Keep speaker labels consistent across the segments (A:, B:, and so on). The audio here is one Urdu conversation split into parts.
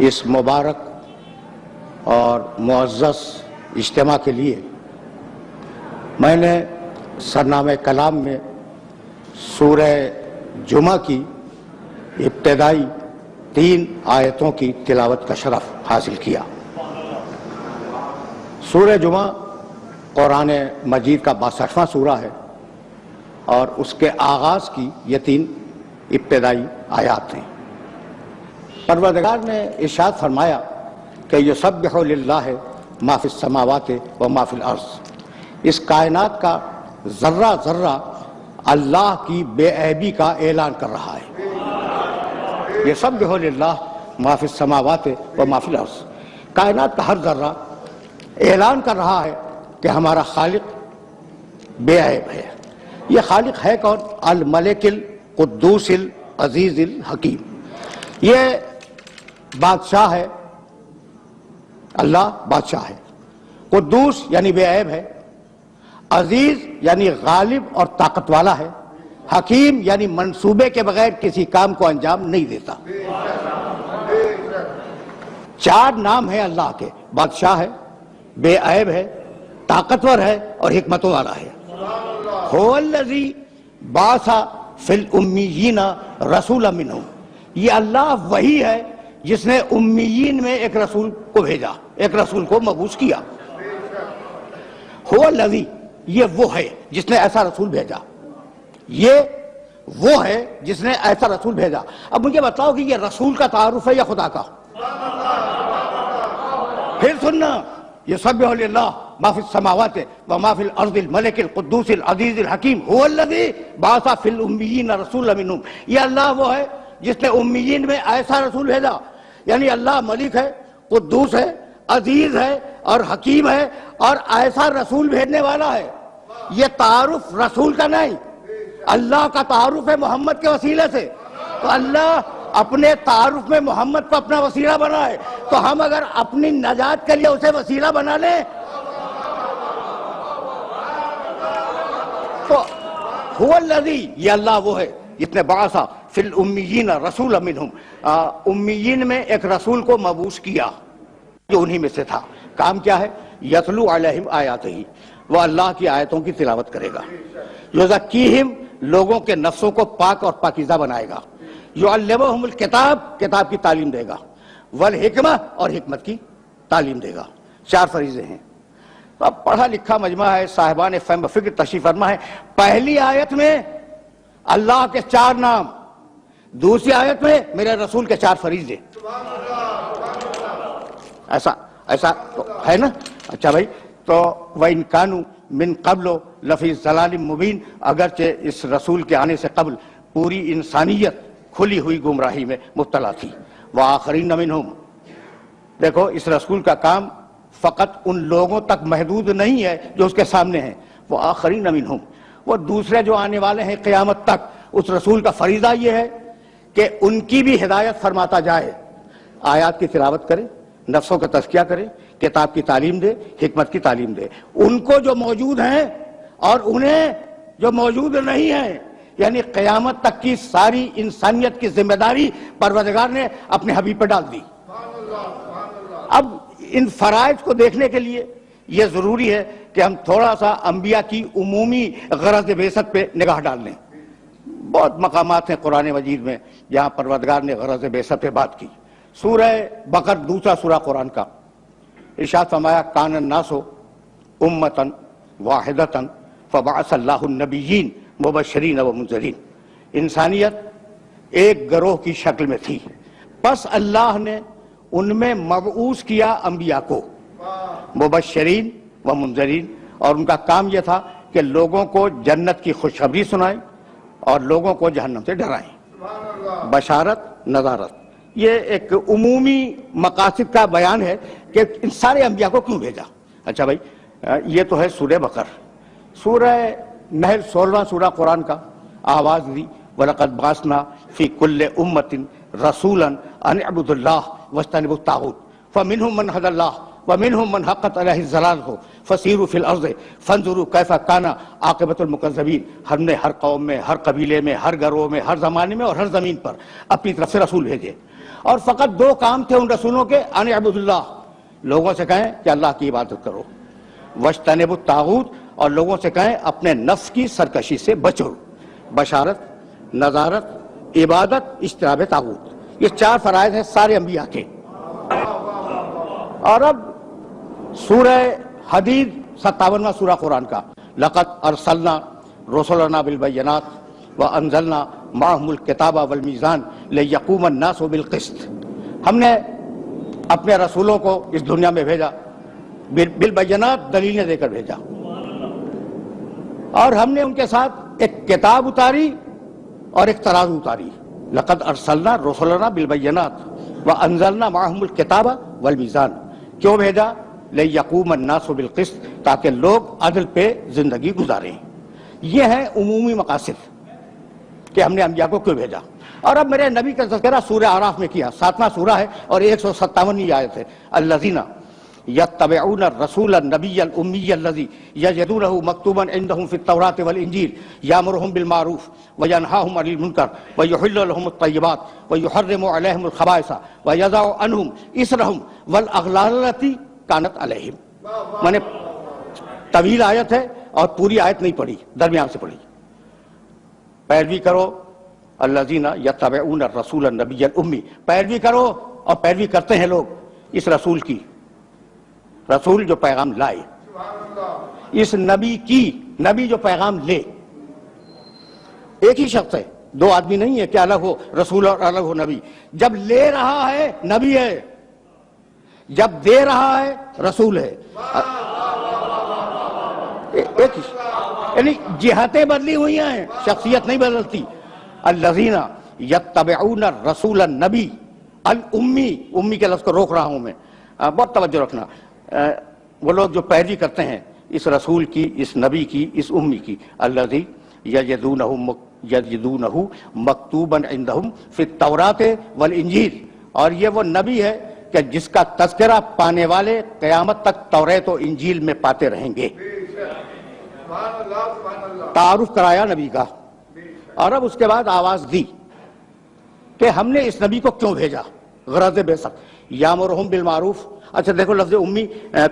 A: اس مبارک اور معزز اجتماع کے لیے میں نے سرنامہ کلام میں سورہ جمعہ کی ابتدائی 3 آیتوں کی تلاوت کا شرف حاصل کیا۔ سورہ جمعہ قرآن مجید کا 62واں سورہ ہے اور اس کے آغاز کی یہ 3 ابتدائی آیات ہیں۔ پروردگار نے ارشاد فرمایا کہ یسبح للہ ما فی السماوات و ما فی الارض، اس کائنات کا ذرہ ذرہ اللہ کی بے عیبی کا اعلان کر رہا ہے۔ یسبح للہ ما فی السماوات و ما فی الارض، کائنات کا ہر ذرہ اعلان کر رہا ہے کہ ہمارا خالق بے عیب ہے۔ یہ خالق ہے کون؟ الملک القدوس العزیز الحکیم، یہ بادشاہ ہے، اللہ بادشاہ ہے، قدوس یعنی بے عیب ہے، عزیز یعنی غالب اور طاقت والا ہے، حکیم یعنی منصوبے کے بغیر کسی کام کو انجام نہیں دیتا۔ 4 نام ہیں اللہ کے، بادشاہ ہے، بے عیب ہے، طاقتور ہے اور حکمت والا ہے۔ هو الذی بعث فی الامیین رسولا منہم، یہ اللہ وہی ہے جس نے امیین میں ایک رسول کو بھیجا، ایک رسول کو مبعوث کیا۔ هو الذی، یہ وہ ہے جس نے ایسا رسول بھیجا، یہ وہ ہے جس نے ایسا رسول بھیجا۔ اب مجھے بتاؤ کہ یہ رسول کا تعارف ہے یا خدا کا؟ پھر سننا، یسبح للہ ما فی السماوات و ما فی الارض الملک القدوس العزیز الحکیم هو الذی بعث فی الامیین رسولا منہم، یہ اللہ وہ ہے جس نے امیین میں ایسا رسول بھیجا، یعنی اللہ ملک ہے، قدوس ہے، عزیز ہے اور حکیم ہے اور ایسا رسول بھیجنے والا ہے۔ یہ تعارف رسول کا نہیں، اللہ کا تعارف ہے محمد کے وسیلے سے۔ تو اللہ اپنے تعارف میں محمد کو اپنا وسیلہ بنائے، تو ہم اگر اپنی نجات کے لیے اسے وسیلہ بنا لیں تو هو الذی، یہ اللہ وہ ہے جس نے بعث فی الامیین رسولا منہم، امیین میں ایک رسول کو مبعوث کیا جو انہی میں سے تھا۔ کام کیا ہے؟ یتلو علیہم آیاتہ، وہ اللہ کی آیتوں کی تلاوت کرے گا۔ یزکیہم، لوگوں کے نفسوں کو پاک اور پاکیزہ بنائے گا۔ یعلمہم الکتاب، کتاب کی تعلیم دے گا، والحکمہ، اور حکمت کی تعلیم دے گا۔ 4 فریضے ہیں۔ تو اب پڑھا لکھا مجمع ہے، صاحبان فہم و فکر تشریف فرما ہے۔ پہلی آیت میں اللہ کے 4 نام، دوسری آیت میں میرے رسول کے 4 فریضے۔ ایسا تو ہے نا؟ اچھا بھائی، تو وَإِن كَانُوا مِن قَبْلُ لَفِي ضَلَالٍ مُبِينٍ، اگرچہ اس رسول کے آنے سے قبل پوری انسانیت کھلی ہوئی گمراہی میں مبتلا تھی۔ وَآخَرِينَ مِنْهُمْ، دیکھو اس رسول کا کام فقط ان لوگوں تک محدود نہیں ہے جو اس کے سامنے ہیں۔ وَآخَرِينَ مِنْهُمْ، وہ دوسرے جو آنے والے ہیں قیامت تک، اس رسول کا فریضہ یہ ہے کہ ان کی بھی ہدایت فرماتا جائے، آیات کی تلاوت کرے، نفسوں کا تزکیہ کرے، کتاب کی تعلیم دے، حکمت کی تعلیم دے، ان کو جو موجود ہیں اور انہیں جو موجود نہیں ہیں، یعنی قیامت تک کی ساری انسانیت کی ذمہ داری پروردگار نے اپنے حبیب پر ڈال دی۔ اب ان فرائض کو دیکھنے کے لیے یہ ضروری ہے کہ ہم تھوڑا سا انبیاء کی عمومی غرض بعثت پہ نگاہ ڈال لیں۔ بہت مقامات ہیں قرآن مجید میں جہاں پروردگار نے غرض بعثت پہ بات کی۔ سورہ بقر، دوسرا سورہ قرآن کا، ارشاد فرمایا کان الناس امۃ واحدۃ فبعث اللہ النبیین مبشرین و منذرین، انسانیت ایک گروہ کی شکل میں تھی، پس اللہ نے ان میں مبعوث کیا انبیاء کو، مبشرین و منذرین، اور ان کا کام یہ تھا کہ لوگوں کو جنت کی خوشخبری سنائیں اور لوگوں کو جہنم سے ڈرائیں۔ بشارت، نذارت، یہ ایک عمومی مقاصد کا بیان ہے کہ ان سارے انبیاء کو کیوں بھیجا۔ اچھا بھائی، یہ تو ہے سورہ بقر۔ سورہ نحل 16واں سورہ قرآن کا، آواز دی وَلَقَدْ بَعَثْنَا فِي كُلِّ أُمَّةٍ رَسُولًا أَنِ اعْبُدُوا اللَّهَ وَاجْتَنِبُوا الطَّاغُوتَ فَمِنْهُم مَّنْ هَدَى اللَّهُ وَمِنْهُم مَّنْ حَقَّتْ عَلَيْهِ الضَّلَالَةُ فَسِيرُوا فِي الْأَرْضِ فَانظُرُوا كَيْفَ كَانَ عَاقِبَةُ الْمُكَذِّبِينَ، ہم نے ہر قوم میں، ہر قبیلے میں، ہر گروہ میں، ہر زمانے میں اور ہر زمین پر اپنی طرف سے رسول بھیجے۔ اور فقط دو کام تھے ان رسولوں کے، ان اعبدوا اللہ، لوگوں سے کہیں کہ اللہ کی عبادت کرو، واجتنبوا الطاغوت، اور لوگوں سے کہیں اپنے نفس کی سرکشی سے بچو، بشارت، نذارت، عبادت، اجتناب طاغوت، یہ چار فرائض ہیں سارے انبیاء کے۔ اور اب سورہ حدید 57واں سورہ قرآن کا، لقد ارسلنا رسلنا بالبینات وانزلنا معهم الکتاب والمیزان لیقوم الناس بالقسط، ہم نے اپنے رسولوں کو اس دنیا میں بھیجا بالبینات، دلیلیں دے کر بھیجا، اور ہم نے ان کے ساتھ ایک کتاب اتاری اور ایک ترازو اتاری۔ لقد ارسلنا رسلنا بالبینات وانزلنا معهم الکتاب والمیزان، کیوں بھیجا؟ لیقوم الناس بالقسط، تاکہ لوگ عدل پہ زندگی گزاریں۔ یہ ہیں عمومی مقاصد کہ ہم نے انبیاء کو کیوں بھیجا۔ اور اب میرے نبی کا تذکرہ سورہ اعراف میں کیا، 7واں سورہ ہے اور 157ویں آیت ہے۔ الذین یتبعون الرسول النبی الامی الذی یجدونہ مکتوبا عندہم فی التوراۃ والانجیل یامرہم بالمعروف وینہاہم عن المنکر ویحل لہم الطیبات ویحرم علیہم الخبائث ویضع عنہم اصرہم والاغلال التی کانت علیہم۔ میں نے طویل آیت ہے اور پوری آیت نہیں پڑھی، درمیان سے پڑھی۔ پیروی کرو الذین یتبعون الرسول النبی الامی، پیروی کرو، اور پیروی کرتے ہیں لوگ اس رسول کی، رسول جو پیغام لائے، اس نبی کی، نبی جو پیغام لے۔ ایک ہی شخص ہے، دو آدمی نہیں ہے کہ الگ ہو رسول اور الگ ہو نبی۔ جب لے رہا ہے نبی ہے، جب دے رہا ہے رسول ہے۔ ایک ہی، یعنی جہتیں بدلی ہوئی ہیں، شخصیت نہیں بدلتی۔ الذین یتبعون الرسول النبی الامی، امی کے لفظ کو روک رہا ہوں میں، بہت توجہ رکھنا، وہ لوگ جو پیروی کرتے ہیں اس رسول کی، اس نبی کی، اس امی کی۔ الذی یجدونہ مکتوبا عندہم فی التوراۃ والانجیل، اور یہ وہ نبی ہے کہ جس کا تذکرہ پانے والے قیامت تک توریت و انجیل میں پاتے رہیں گے۔ تعارف کرایا نبی کا، اور اب اس کے بعد آواز دی کہ ہم نے اس نبی کو کیوں بھیجا، غرض بعثت۔ یامرہم بالمعروف، اچھا دیکھو لفظ امی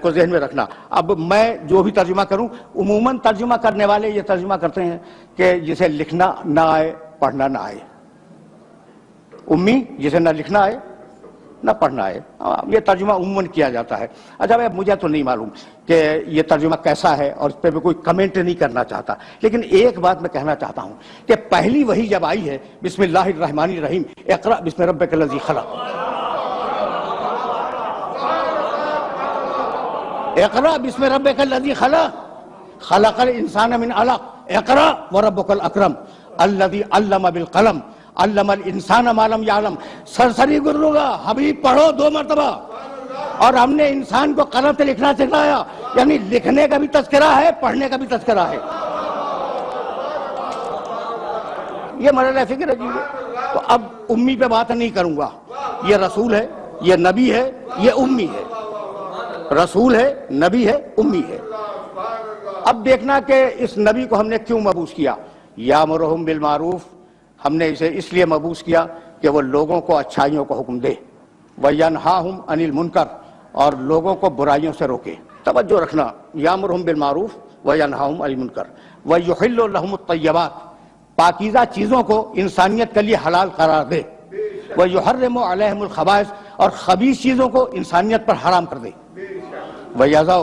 A: کو ذہن میں رکھنا۔ اب میں جو بھی ترجمہ کروں، عموماً ترجمہ کرنے والے یہ ترجمہ کرتے ہیں کہ جسے لکھنا نہ آئے، پڑھنا نہ آئے، امی جسے نہ لکھنا آئے نہ پڑھنا ہے، یہ ترجمہ عموماً کیا جاتا ہے۔ اچھا بھائی مجھے تو نہیں معلوم کہ یہ ترجمہ کیسا ہے، اور اس پہ میں کوئی کمنٹ نہیں کرنا چاہتا، لیکن ایک بات میں کہنا چاہتا ہوں کہ پہلی وحی جب آئی ہے، بسم اللہ الرحمن الرحیم، اقرأ بسم ربک الذی خلق، اقرأ بسم ربک الذی خلق، خلق الانسان من علق، اقرأ وربک الاکرم الذی علم بالقلم علم الانسان ما لم یعلم۔ سرسری گرو گا حبیب پڑھو 2 مرتبہ، اور ہم نے انسان کو قلم سے لکھنا سکھایا، یعنی لکھنے کا بھی تذکرہ ہے، پڑھنے کا بھی تذکرہ ہے۔ یہ مرحلہ فکر عجیب ہے۔ تو اب امی پہ بات نہیں کروں گا، یہ رسول ہے، یہ نبی ہے، یہ امی ہے، رسول ہے، نبی ہے، امی ہے۔ اب دیکھنا کہ اس نبی کو ہم نے کیوں مبعوث کیا۔ یامرہم بالمعروف، ہم نے اسے اس لیے مبعوث کیا کہ وہ لوگوں کو اچھائیوں کو حکم دے، وَيَنْهَاهُمْ عَنِ الْمُنْكَرِ، اور لوگوں کو برائیوں سے روکے۔ توجہ رکھنا، یامرہم بالمعروف وَيَنْهَاهُمْ عَنِ الْمُنْكَرِ وَيُحِلُّ لَهُمُ الطَّيِّبَاتِ، پاکیزہ چیزوں کو انسانیت کے لیے حلال قرار دے، وَيُحَرِّمُ عَلَيْهِمُ الْخَبَائِثَ، اور خبیث چیزوں کو انسانیت پر حرام کر دے، وَيَضَعُ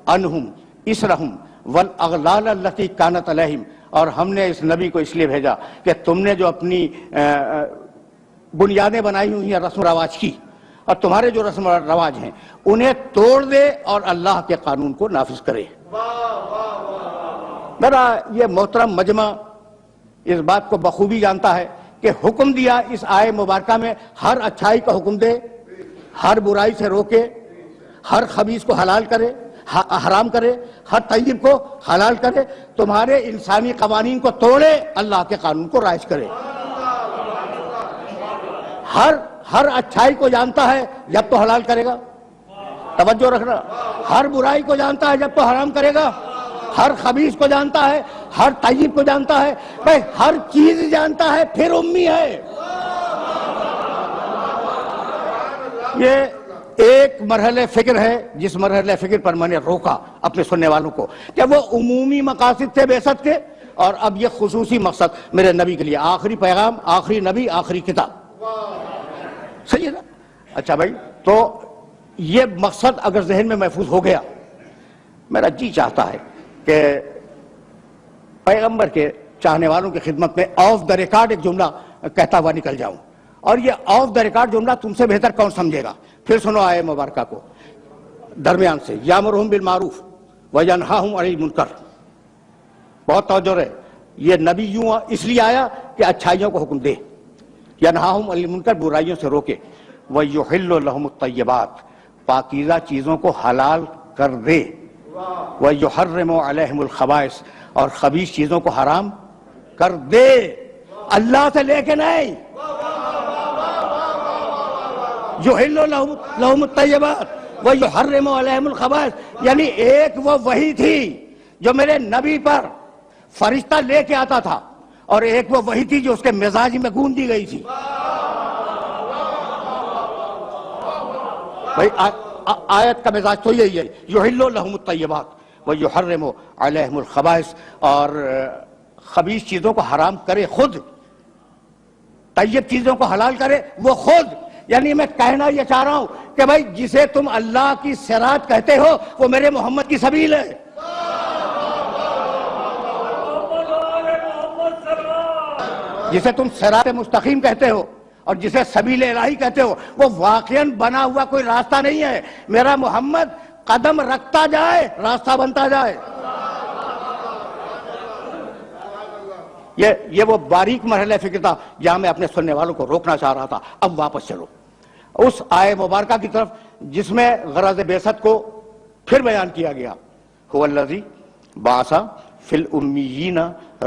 A: عَنْهُمْ إِصْرَهُمْ وَالْأَغْلَالَ الَّتِي كَانَتْ عَلَيْهِمْ، اور ہم نے اس نبی کو اس لیے بھیجا کہ تم نے جو اپنی بنیادیں بنائی ہوئی ہیں رسم و رواج کی، اور تمہارے جو رسم و رواج ہیں انہیں توڑ دے اور اللہ کے قانون کو نافذ کرے۔ میرا یہ محترم مجمع اس بات کو بخوبی جانتا ہے کہ حکم دیا اس آئے مبارکہ میں ہر اچھائی کا حکم دے، ہر برائی سے روکے، ہر خبیث کو حلال کرے، حرام کرے، ہر طیب کو حلال کرے، تمہارے انسانی قوانین کو توڑے، اللہ کے قانون کو رائج کرے۔ ہر اچھائی کو جانتا ہے جب تو حلال کرے گا، توجہ رکھنا، ہر برائی کو جانتا ہے جب تو حرام کرے گا، ہر خبیث کو جانتا ہے، ہر طیب کو جانتا ہے، بھائی ہر چیز جانتا ہے، پھر امی ہے۔ یہ ایک مرحلہ فکر ہے جس مرحلہ فکر پر میں نے روکا اپنے سننے والوں کو کہ وہ عمومی مقاصد تھے بعثت کے، اور اب یہ خصوصی مقصد میرے نبی کے لیے، آخری پیغام، آخری نبی، آخری کتاب، صحیح ہے نا؟ اچھا بھائی، تو یہ مقصد اگر ذہن میں محفوظ ہو گیا، میرا جی چاہتا ہے کہ پیغمبر کے چاہنے والوں کی خدمت میں آف دا ریکارڈ ایک جملہ کہتا ہوا نکل جاؤں، اور یہ آف دا ریکارڈ جملہ تم سے بہتر کون سمجھے گا؟ پھر سنو آیہ مبارکہ کو درمیان سے، یامرہم بالمعروف وینہاہم عن المنکر. بہت توجہ رہے، یہ نبی یوں اس لیے آیا کہ اچھائیوں کو حکم دے، ینہاہم عن المنکر، برائیوں سے روکے، ویحل لہم الطیبات، پاکیزہ چیزوں کو حلال کر دے، ویحرم علیہم الخبائث، اور خبیث چیزوں کو حرام کر دے، اللہ سے لے کے نہیں. یحل لہم الطیبات ویحرم علیہم الخبائث، یعنی ایک وہ وحی تھی جو میرے نبی پر فرشتہ لے کے آتا تھا، اور ایک وہ وحی تھی جو اس کے مزاج میں گون دی گئی تھی. بھائی آیت کا مزاج تو یہی ہے، یحل لہم الطیبات ویحرم علیہم الخبائث، اور خبیث چیزوں کو حرام کرے خود، طیب چیزوں کو حلال کرے وہ خود. یعنی میں کہنا یہ چاہ رہا ہوں کہ بھائی جسے تم اللہ کی صراط کہتے ہو وہ میرے محمد کی سبیل ہے. جسے تم صراط مستقیم کہتے ہو اور جسے سبیل الہی کہتے ہو، وہ واقعاً بنا ہوا کوئی راستہ نہیں ہے. میرا محمد قدم رکھتا جائے، راستہ بنتا جائے. یہ وہ باریک مرحلہ فکر تھا جہاں میں اپنے سننے والوں کو روکنا چاہ رہا تھا. اب واپس چلو اس آیہ مبارکہ کی طرف جس میں غرض بعثت کو پھر بیان کیا گیا. هو الذی بعث فی الامیین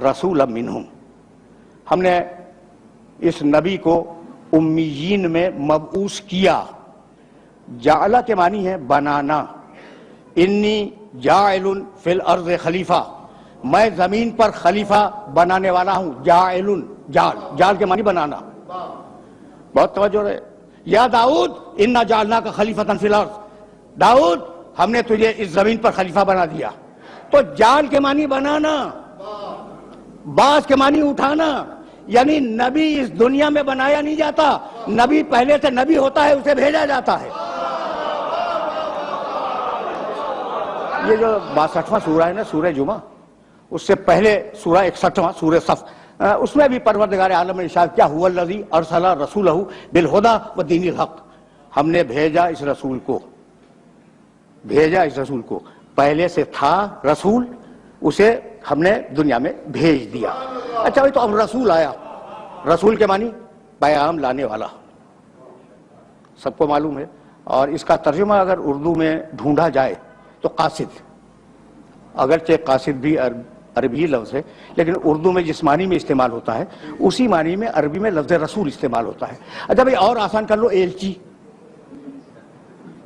A: رسولا منہم، ہم نے اس نبی کو امیین میں مبعوث کیا. جعلہ کے معنی ہے بنانا، انی جاعل فی الارض خلیفہ، میں زمین پر خلیفہ بنانے والا ہوں. جاعل، جال کے معنی بنانا. بہت توجہ رہے. یا داؤد انا جعلناک خلیفۃ فی الارض، داؤد ہم نے تجھے اس زمین پر خلیفہ بنا دیا. تو جال کے معنی بنانا، باز کے معنی اٹھانا. یعنی نبی اس دنیا میں بنایا نہیں جاتا، نبی پہلے سے نبی ہوتا ہے، اسے بھیجا جاتا ہے. یہ جو 62واں سورہ ہے نا، سورہ جمعہ، اس سے پہلے سورہ 61واں سورہ صف، اس میں بھی پروردگار عالم نے ارشاد کیا، هو الذی ارسل رسولہ بالہدی ودین الحق، ہم نے بھیجا اس رسول کو، پہلے سے تھا رسول، اسے ہم نے دنیا میں بھیج دیا. اچھا بھائی، تو اب رسول آیا، رسول کے معنی پیغام لانے والا، سب کو معلوم ہے. اور اس کا ترجمہ اگر اردو میں ڈھونڈا جائے تو قاصد، اگرچہ قاصد بھی عربی لفظ ہے لیکن اردو میں جس معنی میں استعمال ہوتا ہے اسی معنی میں عربی میں لفظ رسول استعمال ہوتا ہے. اچھا بھائی اور آسان کر لو، ایلچی.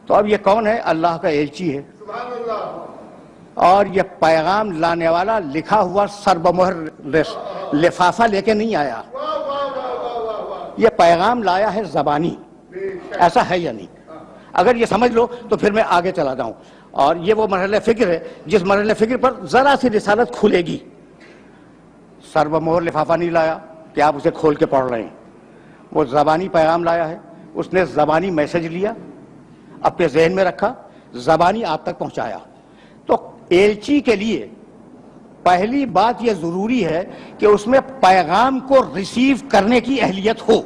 A: تو اب یہ کون ہے؟ اللہ کا ایلچی ہے، اور یہ پیغام لانے والا لکھا ہوا سربمہر لفافہ لے کے نہیں آیا، یہ پیغام لایا ہے زبانی. ایسا ہے یا نہیں؟ اگر یہ سمجھ لو تو پھر میں آگے چلا جاؤں. اور یہ وہ مرحلہ فکر ہے جس مرحلہ فکر پر ذرا سی رسالت کھلے گی. سربمہر لفافہ نہیں لایا کہ آپ اسے کھول کے پڑھ رہے ہیں، وہ زبانی پیغام لایا ہے. اس نے زبانی میسج لیا، اپنے ذہن میں رکھا، زبانی آپ تک پہنچایا. تو ایلچی کے لیے پہلی بات یہ ضروری ہے کہ اس میں پیغام کو ریسیو کرنے کی اہلیت ہو.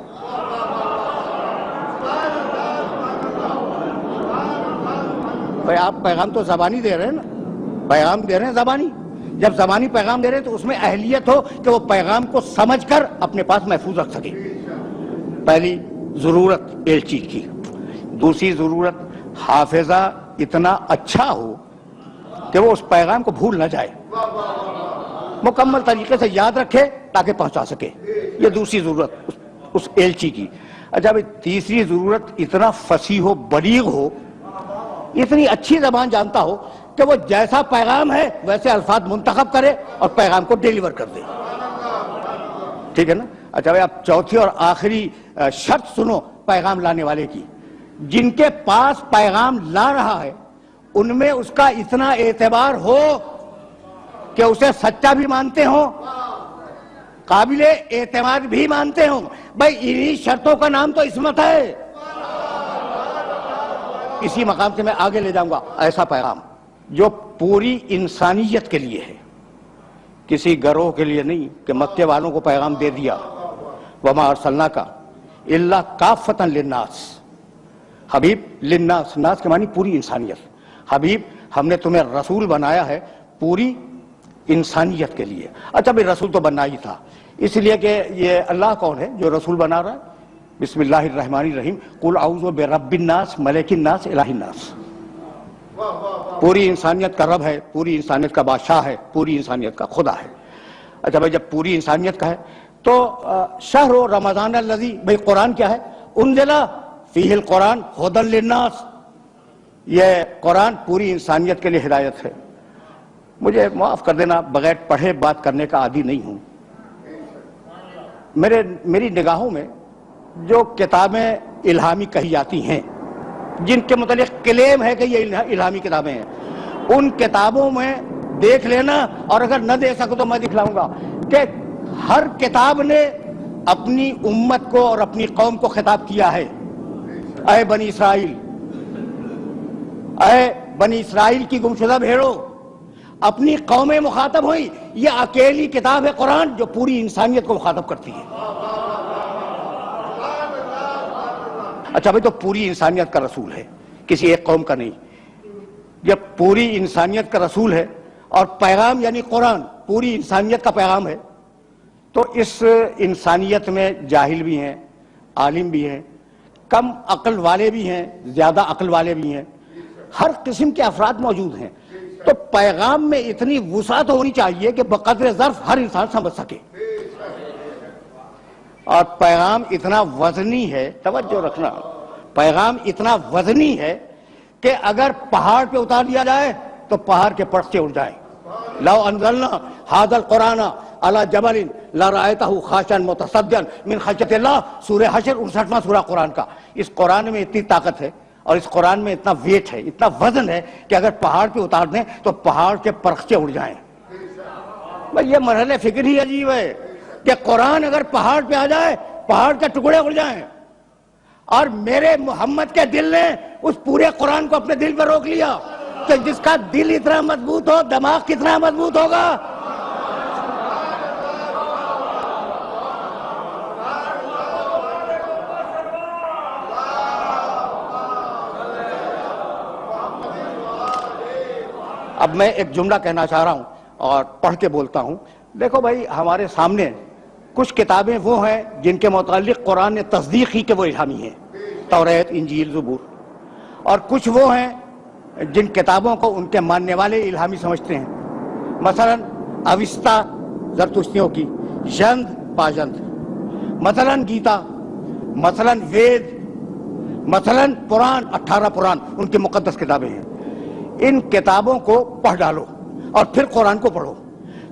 A: بھائی آپ پیغام تو زبانی دے رہے ہیں نا، پیغام دے رہے ہیں زبانی. جب زبانی پیغام دے رہے ہیں تو اس میں اہلیت ہو کہ وہ پیغام کو سمجھ کر اپنے پاس محفوظ رکھ سکے. پہلی ضرورت ایلچی کی. دوسری ضرورت حافظہ اتنا اچھا ہو کہ وہ اس پیغام کو بھول نہ جائے، مکمل طریقے سے یاد رکھے تاکہ پہنچا سکے. یہ دوسری ضرورت اس ایلچی کی. اچھا بھائی تیسری ضرورت اتنا فصیح و بلیغ ہو، اتنی اچھی زبان جانتا ہو کہ وہ جیسا پیغام ہے ویسے الفاظ منتخب کرے اور پیغام کو ڈیلیور کر دے. ٹھیک ہے نا؟ اچھا بھائی اب چوتھی اور آخری شرط سنو پیغام لانے والے کی جن کے پاس پیغام لا رہا ہے ان میں اس کا اتنا اعتبار ہو کہ اسے سچا بھی مانتے ہوں، قابل اعتماد بھی مانتے ہوں. بھائی انہی شرطوں کا نام تو عصمت ہے. اسی مقام سے میں آگے لے جاؤں گا. ایسا پیغام جو پوری انسانیت کے لیے ہے، کسی گروہ کے لیے نہیں کہ مکے والوں کو پیغام دے دیا. وما ارسلناک الا کافۃ للناس. حبیب للناس، ناس کے معنی پوری انسانیت. حبیب ہم نے تمہیں رسول بنایا ہے پوری انسانیت کے لیے. اچھا بھائی رسول تو بننا ہی تھا، اس لیے کہ یہ اللہ کون ہے جو رسول بنا رہا ہے؟ بسم اللہ الرحمن الرحیم، قل اعوذ برب الناس ملک الناس الہ الناس. پوری انسانیت کا رب ہے، پوری انسانیت کا بادشاہ ہے، پوری انسانیت کا خدا ہے. اچھا بھائی جب پوری انسانیت کا ہے تو شہر رمضان الذی، بھائی قرآن کیا ہے؟ انزل فیہ القرآن ھدی للناس. یہ قرآن پوری انسانیت کے لیے ہدایت ہے. مجھے معاف کر دینا، بغیر پڑھے بات کرنے کا عادی نہیں ہوں. میری نگاہوں میں جو کتابیں الہامی کہی جاتی ہیں، جن کے متعلق کلیم ہے کہ یہ الہامی کتابیں ہیں، ان کتابوں میں دیکھ لینا، اور اگر نہ دیکھ سکو تو میں دکھلاؤں گا کہ ہر کتاب نے اپنی امت کو اور اپنی قوم کو خطاب کیا ہے. اے بنی اسرائیل، اے بنی اسرائیل کی گمشدہ بھیڑو، اپنی قومیں مخاطب ہوئی. یہ اکیلی کتاب ہے قرآن جو پوری انسانیت کو مخاطب کرتی ہے. اچھا بھائی تو پوری انسانیت کا رسول ہے، کسی ایک قوم کا نہیں. جب پوری انسانیت کا رسول ہے اور پیغام یعنی قرآن پوری انسانیت کا پیغام ہے، تو اس انسانیت میں جاہل بھی ہیں، عالم بھی ہیں، کم عقل والے بھی ہیں، زیادہ عقل والے بھی ہیں، ہر قسم کے افراد موجود ہیں. تو پیغام میں اتنی وسعت ہونی چاہیے کہ بقدر ظرف ہر انسان سمجھ سکے. اور پیغام اتنا وزنی ہے، توجہ رکھنا، پیغام اتنا وزنی ہے کہ اگر پہاڑ پہ اتار دیا جائے تو پہاڑ کے پرچے اڑ جائیں. لو انزلنا ھذا القرآن علی جبل لرأیتہ خاشعا متصدعا من خشیۃ اللہ. سورہ حشر 59واں سورہ قرآن کا. اس قرآن میں اتنی طاقت ہے اور اس قرآن میں اتنا ویٹ ہے، اتنا وزن ہے کہ اگر پہاڑ پہ اتار دیں تو پہاڑ کے پرخچے اڑ جائیں. بھئی یہ مرحلہ فکر ہی عجیب ہے کہ قرآن اگر پہاڑ پہ آ جائے پہاڑ کے ٹکڑے اڑ جائیں. اور میرے محمد کے دل نے اس پورے قرآن کو اپنے دل پہ روک لیا کہ جس کا دل اتنا مضبوط ہو دماغ کتنا مضبوط ہوگا. اب میں ایک جملہ کہنا چاہ رہا ہوں اور پڑھ کے بولتا ہوں. دیکھو بھائی ہمارے سامنے کچھ کتابیں وہ ہیں جن کے متعلق قرآن نے تصدیق کی کہ وہ الہامی ہیں، توریت، انجیل، زبور. اور کچھ وہ ہیں جن کتابوں کو ان کے ماننے والے الہامی سمجھتے ہیں. مثلا اوستا زرتشتیوں کی، ژند پاژند، مثلا گیتا، مثلا وید، مثلا پران، 18 پران ان کی مقدس کتابیں ہیں. ان کتابوں کو پڑھ ڈالو اور پھر قرآن کو پڑھو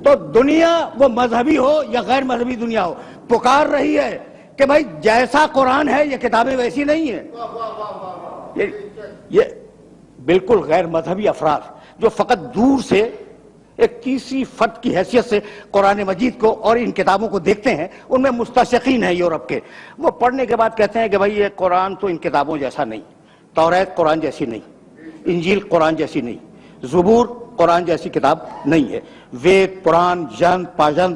A: تو دنیا وہ مذہبی ہو یا غیر مذہبی دنیا ہو پکار رہی ہے کہ بھائی جیسا قرآن ہے یہ کتابیں ویسی نہیں ہیں. یہ بالکل غیر مذہبی افراد جو فقط دور سے ایک تیسری فرد کی حیثیت سے قرآن مجید کو اور ان کتابوں کو دیکھتے ہیں، ان میں مستشرقین ہیں یورپ کے. وہ پڑھنے کے بعد کہتے ہیں کہ بھائی یہ قرآن تو ان کتابوں جیسا نہیں، توریت قرآن جیسی نہیں، انجیل قرآن جیسی نہیں، زبور قرآن جیسی کتاب نہیں ہے، وید، پران، ژند، پاژند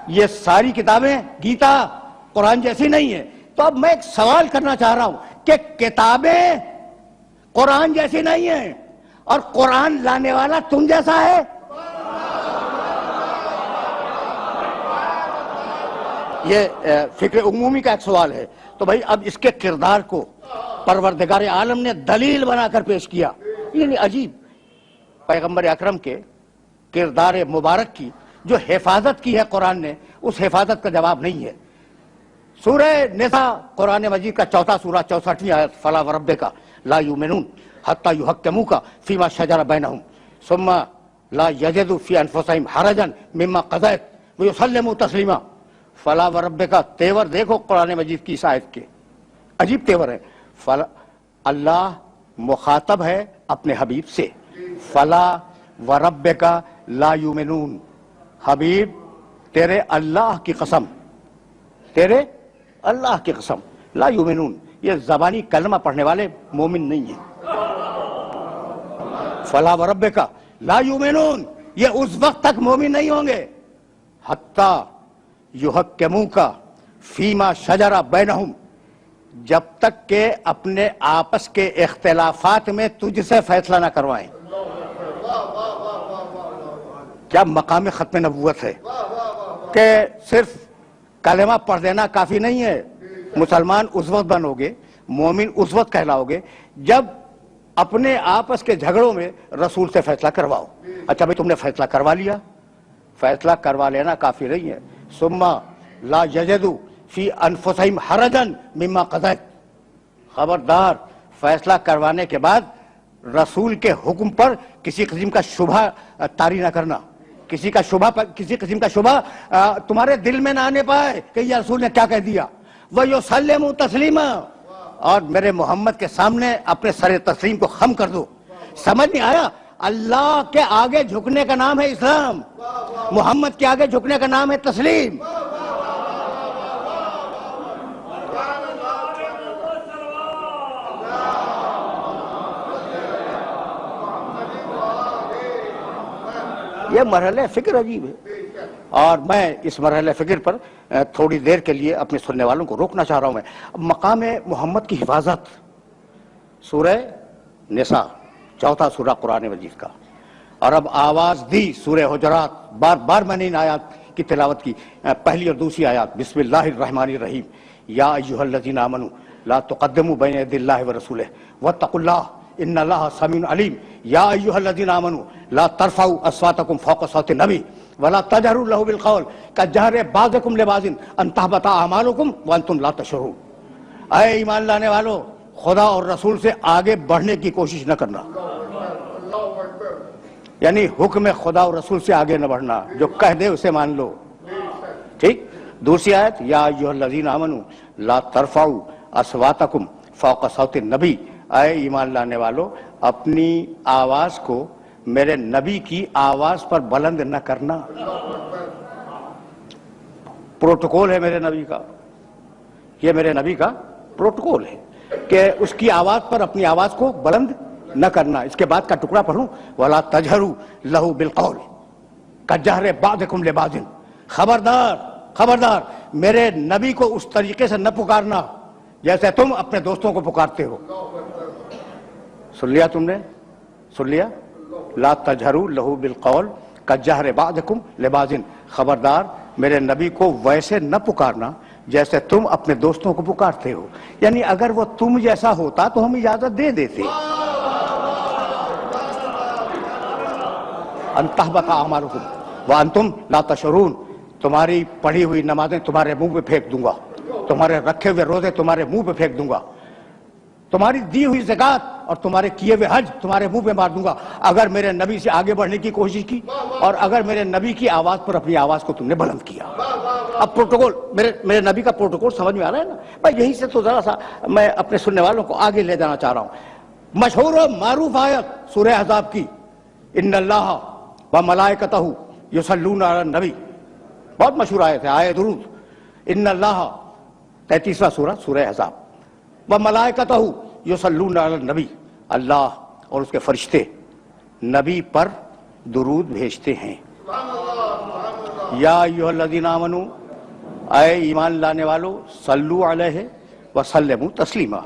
A: یہ ساری کتابیں، گیتا قرآن جیسی نہیں ہے. تو اب میں ایک سوال کرنا چاہ رہا ہوں کہ کتابیں قرآن جیسی نہیں ہیں اور قرآن لانے والا تم جیسا ہے؟ یہ فکر عمومی کا ایک سوال ہے. تو بھائی اب اس کے کردار کو پروردگار عالم نے دلیل بنا کر پیش کیا. یعنی عجیب، پیغمبر اکرم کے کردار مبارک کی جو حفاظت کی ہے قرآن نے، اس حفاظت کا جواب نہیں ہے. سورہ نساء قرآن مجید کا 4 سورہ 64 آیت، فلا وربک لا یؤمنون حتی یحکموک فیما شجر بینہم ثم لا یجدوا فی انفسہم حرجا مما قضیت ویسلموا تسلیما. فلا وربک، تیور دیکھو قرآن مجید کی اس آیت کے، عجیب تیور ہے. اللہ مخاطب ہے اپنے حبیب سے، فلا وربک لا یؤمنون، حبیب تیرے اللہ کی قسم، تیرے اللہ کی قسم، لا یؤمنون، یہ زبانی کلمہ پڑھنے والے مومن نہیں ہیں۔ فلا وربک لا یؤمنون، یہ اس وقت تک مومن نہیں ہوں گے حتی یحکموک فیما شجر بینہم، جب تک کہ اپنے آپس کے اختلافات میں تجھ سے فیصلہ نہ کروائیں۔ کیا مقام ختم نبوت ہے کہ صرف کلمہ پڑھ دینا کافی نہیں ہے۔ مسلمان اس وقت بنو گے، مومن اس وقت کہلاؤ گے جب اپنے آپس کے جھگڑوں میں رسول سے فیصلہ کرواؤ۔ اچھا بھئی تم نے فیصلہ کروا لیا، فیصلہ کروا لینا کافی نہیں ہے، ثم لا یجدوا فی انفسہم حرجا مما قضیت، خبردار فیصلہ کروانے کے بعد رسول کے حکم پر کسی قسم کا شبہ طاری نہ کرنا، کسی قسم کا شبہ تمہارے دل میں نہ آنے پائے کہ یہ رسول نے کیا کہہ دیا۔ وَيُسَلِّمُ تَسْلِيمًا، اور میرے محمد کے سامنے اپنے سر تسلیم کو خم کر دو۔ سمجھ نہیں آیا؟ اللہ کے آگے جھکنے کا نام ہے اسلام، محمد کے آگے جھکنے کا نام ہے تسلیم۔ یہ مرحلہ فکر عجیب ہے، اور میں اس مرحلہ فکر پر تھوڑی دیر کے لیے اپنے سننے والوں کو روکنا چاہ رہا ہوں۔ میں مقام محمد کی حفاظت، سورہ نساء، چوتھا سورہ قرآن مجید کا، اور اب آواز دی سورہ حجرات، بار بار میں نے ان آیات کی تلاوت کی، پہلی اور دوسری آیات، بسم اللہ الرحمن الرحیم، یا ایھا الذین آمنوا لا تقدموا بین یدی اللہ ورسولہ واتقوا اللہ ان اللہ سمیع علیم، یا ایھا الذین آمنوا لا ترفعوا اصواتکم فوق صوت النبی ولا تجہروا لہ بالقول کجہر بعضکم لبعض ان تحبط اعمالکم وانتم لا تشعرون۔ اے ایمان لانے والو، خدا اور رسول سے آگے بڑھنے کی کوشش نہ کرنا، یعنی حکم خدا اور رسول سے آگے نہ بڑھنا، جو کہہ دے اسے مان لو، ٹھیک۔ دوسری آیت، یا ایھا الذین آمنوا لا ترفعوا اصواتکم فوق صوت النبی، اے ایمان لانے والو اپنی آواز کو میرے نبی کی آواز پر بلند نہ کرنا۔ پروٹوکول ہے میرے نبی کا، یہ میرے نبی کا پروٹوکول ہے کہ اس کی آواز پر اپنی آواز کو بلند نہ کرنا۔ اس کے بعد کا ٹکڑا پڑھوں، وَلَا تَجْهَرُوا لَهُ بِالْقَوْلِ كَجَهْرِ بَعْضِكُمْ لِبَعْضٍ، خبردار میرے نبی کو اس طریقے سے نہ پکارنا جیسے تم اپنے دوستوں کو پکارتے ہو۔ سن لیا تم نے؟ سن لیا؟ لا تجہروا لہ بالقول کجہر بعضکم لبعض، خبردار میرے نبی کو ویسے نہ پکارنا جیسے تم اپنے دوستوں کو پکارتے ہو، یعنی اگر وہ تم جیسا ہوتا تو ہم اجازت دے دیتے۔ ان تحبط اعمالکم وانتم لا تشعرون، تمہاری پڑھی ہوئی نمازیں تمہارے منہ پہ پھینک دوں گا، تمہارے رکھے ہوئے روزے تمہارے منہ پہ پھینک دوں گا، تمہاری دی ہوئی زکوٰۃ اور تمہارے کیے ہوئے حج تمہارے منہ پہ مار دوں گا اگر میرے نبی سے آگے بڑھنے کی کوشش کی، اور اگر میرے نبی کی آواز پر اپنی آواز کو تم نے بلند کیا۔ اب پروٹوکول، میرے نبی کا پروٹوکول سمجھ میں آ رہا ہے نا؟ میں یہیں سے تو ذرا سا میں اپنے سننے والوں کو آگے لے جانا چاہ رہا ہوں۔ مشہور و معروف آیت سورہ احزاب کی، ان اللہ و ملائکتہ یصلون علی النبی، بہت مشہور آیت ہے، آیت درود، ان اللہ، 33واں سورہ، سورہ احزاب، و ملائکتہ یصلون علی النبی، اللہ اور اس کے فرشتے نبی پر درود بھیجتے ہیں۔ یا ایھا الذین آمنوا، اے ایمان لانے والو، صلو علیہ وسلموا تسلیما۔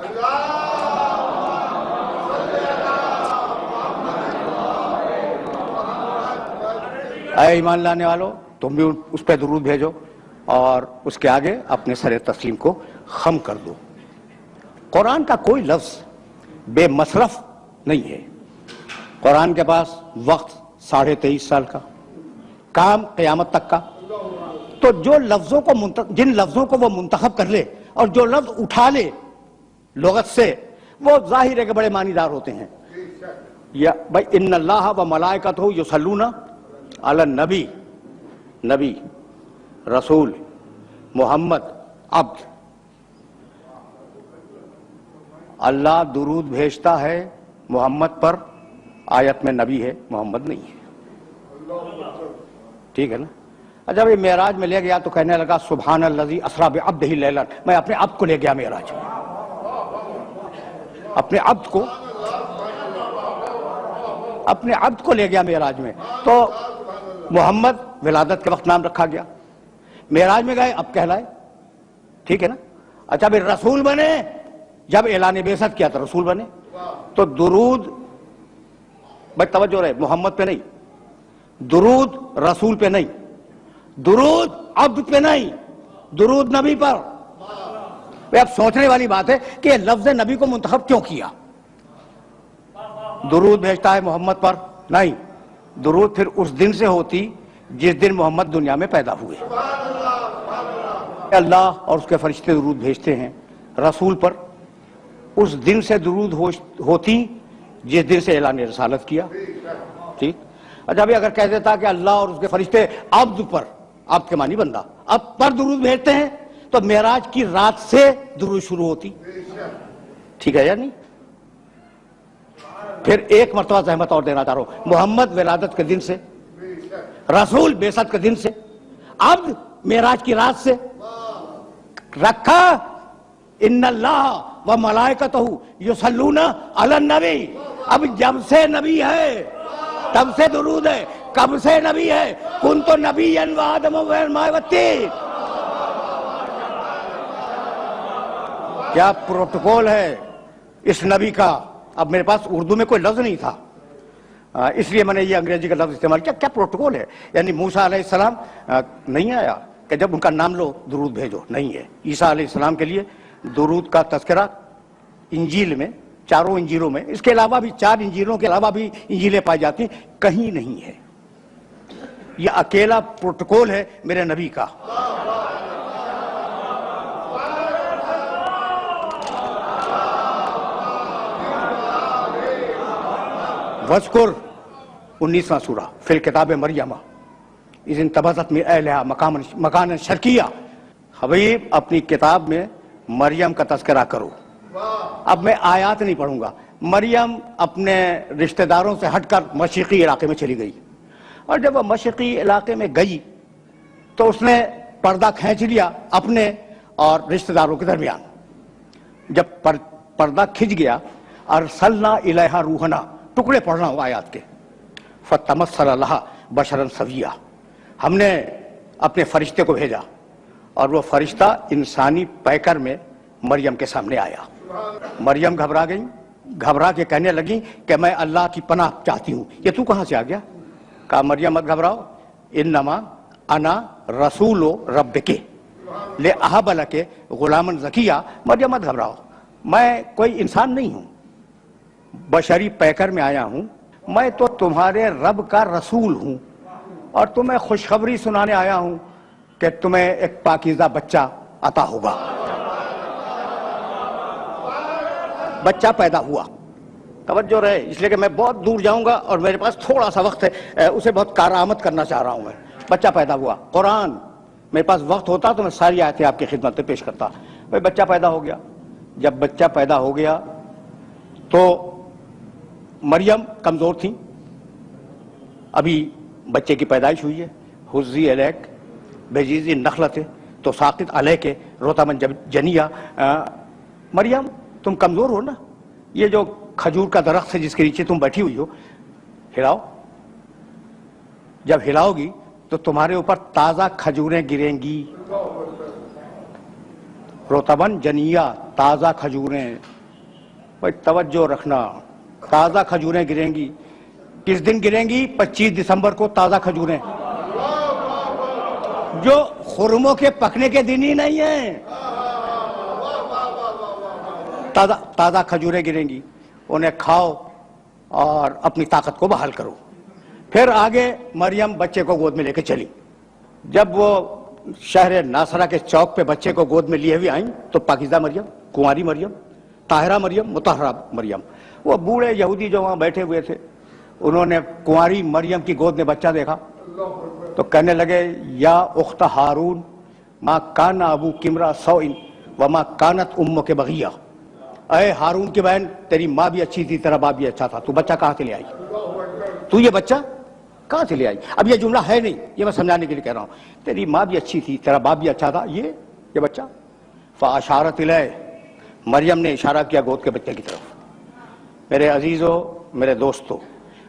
A: اے ایمان لانے والو تم بھی اس پہ درود بھیجو اور اس کے آگے اپنے سر تسلیم کو خم کر دو۔ قرآن کا کوئی لفظ بے مصرف نہیں ہے۔ قرآن کے پاس وقت 23.5 سال کا، کام قیامت تک کا، تو جو لفظوں کو جن لفظوں کو وہ منتخب کر لے اور جو لفظ اٹھا لے لغت سے، وہ ظاہر ہے کہ بڑے معنی دار ہوتے ہیں۔ یا بھائی ان اللہ و ملائکتہ یصلون علی النبی، نبی، رسول، محمد، عبد، اللہ درود بھیجتا ہے محمد پر، آیت میں نبی ہے، محمد نہیں ہے، ٹھیک ہے نا؟ جب یہ معراج میں لے گیا تو کہنے لگا سبحان الذی اسری بعبدہ لیلا، میں اپنے عبد کو لے گیا معراج میں، اپنے عبد کو لے گیا معراج میں۔ تو محمد ولادت کے وقت نام رکھا گیا، معراج میں گئے اب کہلائے، ٹھیک ہے نا؟ اچھا پھر رسول بنے، جب اعلان بعثت کیا تو رسول بنے، تو درود بھائی توجہ رہے، محمد پہ نہیں، درود رسول پہ نہیں، درود عبد پہ نہیں، درود نبی پر۔ اب سوچنے والی بات ہے کہ یہ لفظ نبی کو منتخب کیوں کیا؟ درود بھیجتا ہے محمد پر، نہیں، درود پھر اس دن سے ہوتی جس دن محمد دنیا میں پیدا ہوئے۔ اللہ اور اس کے فرشتے درود بھیجتے ہیں رسول پر، اس دن سے درود ہوتی جس دن سے اعلان رسالت کیا، ٹھیک؟ اچھا بھی اگر کہہ دیتا کہ اللہ اور اس کے فرشتے عبد پر، عبد کے معنی بندہ، اب پر درود بھیجتے ہیں تو معراج کی رات سے درود شروع ہوتی، ٹھیک ہے یا نہیں؟ پھر ایک مرتبہ زحمت اور دینا چاہ رہا ہوں، محمد ولادت کے دن سے، رسول بعثت کے دن سے، عبد معراج کی رات سے رکھا۔ ان اللہ و ملائکتہ یصلون علی النبی، اب جب سے نبی ہے تب سے درود ہے، کب سے نبی ہے؟ کنت نبیا و آدم والماء والطین۔ کیا پروٹوکول ہے اس نبی کا؟ اب میرے پاس اردو میں کوئی لفظ نہیں تھا، اس لیے میں نے یہ انگریزی کا لفظ استعمال کیا۔ کیا پروٹوکول ہے؟ یعنی موسیٰ علیہ السلام نہیں آیا کہ جب ان کا نام لو درود بھیجو، نہیں ہے۔ عیسیٰ علیہ السلام کے لیے درود کا تذکرہ انجیل میں، چاروں انجیلوں میں، اس کے علاوہ بھی 4 انجیلوں کے علاوہ بھی انجیلیں پائی جاتی ہیں، کہیں نہیں ہے۔ یہ اکیلا پروٹوکول ہے میرے نبی کا۔ وذکر 19واں سورہ فی الکتاب مریم اذ انتبذت من اہلہا مکانا شرقیہ۔ حبیب اپنی کتاب میں مریم کا تذکرہ کرو۔ اب میں آیات نہیں پڑھوں گا۔ مریم اپنے رشتہ داروں سے ہٹ کر مشرقی علاقے میں چلی گئی، اور جب وہ مشرقی علاقے میں گئی تو اس نے پردہ کھینچ لیا اپنے اور رشتہ داروں کے درمیان۔ جب پردہ کھنچ گیا، ارسلنا الیہا روحنا، ٹکڑے پڑھ رہا ہوں آیات کے، فتمثل لہا بشرا سویا، ہم نے اپنے فرشتے کو بھیجا اور وہ فرشتہ انسانی پیکر میں مریم کے سامنے آیا۔ مریم گھبرا گئی، گھبرا کے کہنے لگی کہ میں اللہ کی پناہ چاہتی ہوں۔ یہ تو کہاں سے آ گیا؟ کہا مریم مت گھبراؤ، انما انا رسول ربک لأہب لک غلاما زکیہ۔ مریم مت گھبراؤ، میں کوئی انسان نہیں ہوں، بشری پیکر میں آیا ہوں، میں تو تمہارے رب کا رسول ہوں، اور تمہیں خوشخبری سنانے آیا ہوں کہ تمہیں ایک پاکیزہ بچہ عطا ہوگا۔ بچہ پیدا ہوا، توجہ رہے، اس لیے کہ میں بہت دور جاؤں گا اور میرے پاس تھوڑا سا وقت ہے، اسے بہت کارآمد کرنا چاہ رہا ہوں میں۔ بچہ پیدا ہوا، قرآن میرے پاس وقت ہوتا تو میں ساری آیتیں آپ کی خدمت میں پیش کرتا۔ بھائی بچہ پیدا ہو گیا، جب بچہ پیدا ہو گیا تو مریم کمزور تھی، ابھی بچے کی پیدائش ہوئی ہے، حزی الیک بجیز النخلۃ تو ساقط علیک رطبا جنیہ۔ مریم تم کمزور ہو نا، یہ جو کھجور کا درخت ہے جس کے نیچے تم بیٹھی ہوئی ہو، ہلاؤ، جب ہلاؤ گی تو تمہارے اوپر تازہ کھجوریں گریں گی، رطبا جنیہ، تازہ کھجوریں۔ بھائی توجہ رکھنا، تازہ کھجوریں گریں گی۔ کس دن گریں گی؟ 25 دسمبر کو تازہ کھجوریں، جو خرموں کے پکنے کے دن ہی نہیں ہیں، تازہ کھجوریں گریں گی، انہیں کھاؤ اور اپنی طاقت کو بحال کرو۔ پھر آگے مریم بچے کو گود میں لے کے چلی۔ جب وہ شہر ناصرہ کے چوک پہ بچے کو گود میں لیے ہوئے آئیں تو پاکیزہ مریم، کنواری مریم، طاہرہ مریم، مطہرہ مریم، وہ بوڑھے یہودی جو وہاں بیٹھے ہوئے تھے، انہوں نے کنواری مریم کی گود میں بچہ دیکھا تو کہنے لگے یا اخت ہارون ما کان ابوک امرأ سوء وما کانت امک بغیہ۔ اے ہارون کی بہن تیری ماں بھی اچھی تھی تیرا باپ بھی اچھا تھا، تو بچہ کہاں سے لے آئی؟ تو یہ بچہ کہاں سے لے آئی؟ اب یہ جملہ ہے نہیں، یہ میں سمجھانے کے لیے کہہ رہا ہوں، تیری ماں بھی اچھی تھی تیرا باپ بھی اچھا تھا، یہ بچہ فاشارت الیہ، مریم نے اشارہ کیا گود کے بچے کی طرف۔ میرے عزیزو، میرے دوستو،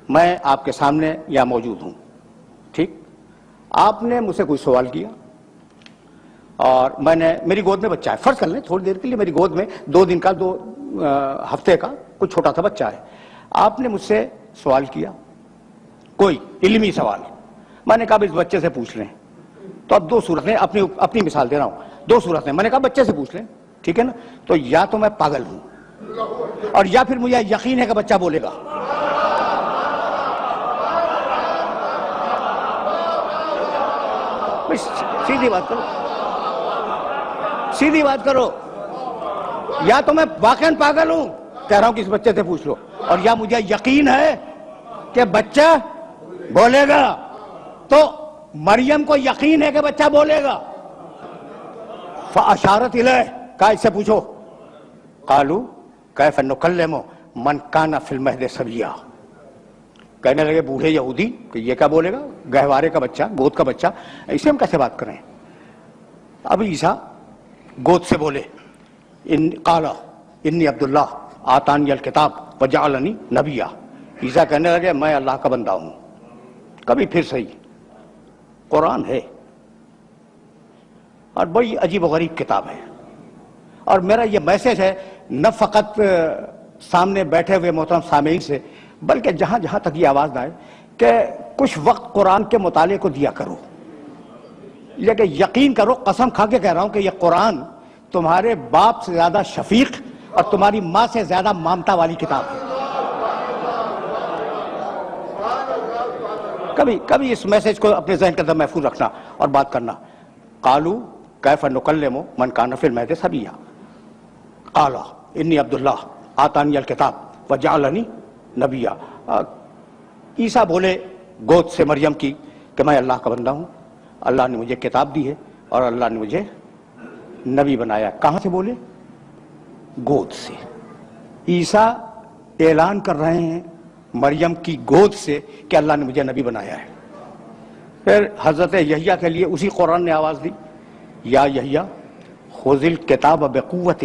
A: میں آپ کے سامنے یہاں موجود ہوں، ٹھیک؟ آپ نے مجھ سے کوئی سوال کیا اور میری گود میں بچہ ہے، فرض کر لیں تھوڑی دیر کے لیے میری گود میں 2 دن کا 2 ہفتے کا کوئی چھوٹا سا بچہ ہے، آپ نے مجھ سے سوال کیا کوئی علمی سوال، میں نے کہا اس بچے سے پوچھ لیں، تو اب 2 صورتیں، اپنی مثال دے رہا ہوں، 2 صورتیں، میں نے کہا بچے سے پوچھ لیں، ٹھیک ہے نا؟ تو یا تو میں پاگل ہوں اور یا پھر مجھے یقین ہے کہ بچہ بولے گا۔ سیدھی بات کرو، سیدھی بات کرو، یا تو میں واقعاً پاگل ہوں کہہ رہا ہوں کہ اس بچے سے پوچھ لو، اور یا مجھے یقین ہے کہ بچہ بولے گا۔ تو مریم کو یقین ہے کہ بچہ بولے گا، فاشارت الیہ، کہا اس سے پوچھو، قالوا کیف نکلم من کان فی المہد صبیا، کہنے لگے بوڑھے یہودی کہ یہ کیا بولے گا، گہوارے کا بچہ، گود کا بچہ، اسے ہم کیسے بات کریں؟ اب عیسیٰ گود سے بولے، قال انی عبداللہ آتانی الکتاب وجعلنی نبیا، عیسیٰ کہنے لگے میں اللہ کا بندہ ہوں۔ کبھی پھر صحیح قرآن ہے اور بڑی عجیب و غریب کتاب ہے، اور میرا یہ میسج ہے نہ فقط سامنے بیٹھے ہوئے محترم سامعین سے، بلکہ جہاں جہاں تک یہ آواز نہ آئے کہ کچھ وقت قرآن کے مطالعے کو دیا کرو، یہ کہ یقین کرو، قسم کھا کے کہہ رہا ہوں کہ یہ قرآن تمہارے باپ سے زیادہ شفیق اور تمہاری ماں سے زیادہ مامتا والی کتاب ہے۔ کبھی اس میسج کو اپنے ذہن کے اندر محفوظ رکھنا اور بات کرنا۔ قالوا کیف نکلم من کان فی المہد صبیا قال انی عبداللہ آتانی الکتاب وجعلنی نبیا، عیسیٰ بولے گود سے مریم کی کہ میں اللہ کا بندہ ہوں، اللہ نے مجھے کتاب دی ہے اور اللہ نے مجھے نبی بنایا۔ کہاں سے بولے؟ گود سے۔ عیسیٰ اعلان کر رہے ہیں مریم کی گود سے کہ اللہ نے مجھے نبی بنایا ہے۔ پھر حضرت یحییٰ کے لیے اسی قرآن نے آواز دی، یا یحییٰ خذ الکتاب بقوۃ